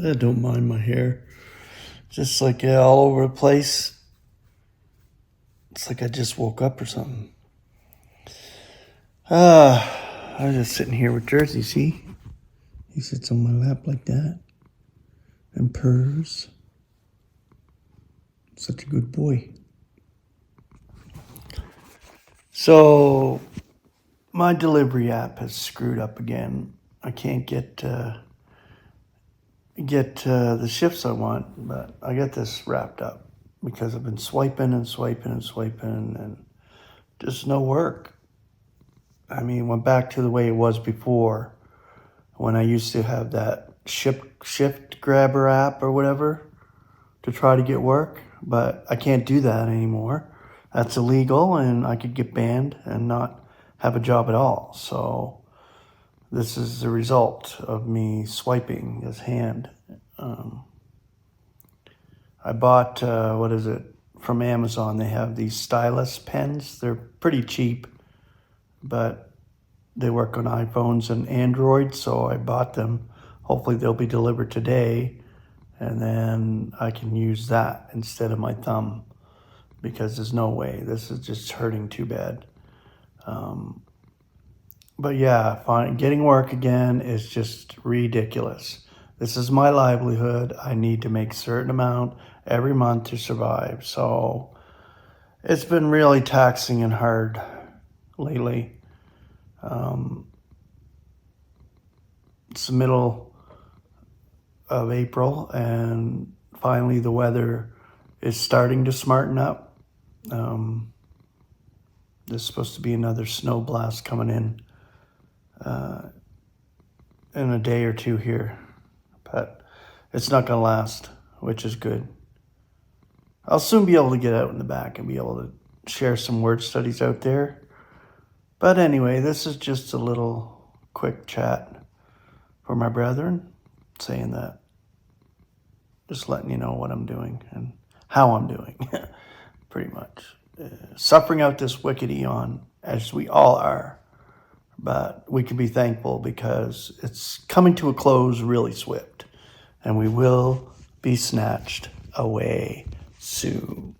I don't mind my hair. Just like all over the place. It's like I just woke up or something. I was just sitting here with Jersey, see? He sits on my lap like that and purrs. Such a good boy. So, my delivery app has screwed up again. I can't get the shifts I want, but I got this wrapped up because I've been swiping and just no work. I mean, went back to the way it was before when I used to have that shift grabber app or whatever to try to get work, but I can't do that anymore. That's illegal and I could get banned and not have a job at all. So this is the result of me swiping this hand. I bought, from Amazon. They have these stylus pens. They're pretty cheap, but they work on iPhones and Android, so I bought them. Hopefully they'll be delivered today, and then I can use that instead of my thumb because there's no way. This is just hurting too bad. But yeah, getting work again is just ridiculous. This is my livelihood. I need to make a certain amount every month to survive. So it's been really taxing and hard lately. It's the middle of April, and finally the weather is starting to smarten up. There's supposed to be another snow blast coming in a day or two here, but it's not going to last, which is good. I'll soon be able to get out in the back and be able to share some word studies out there. But anyway, this is just a little quick chat for my brethren, saying that, just letting you know what I'm doing and how I'm doing, pretty much. Suffering out this wicked eon, as we all are. But we can be thankful because it's coming to a close really swift, and we will be snatched away soon.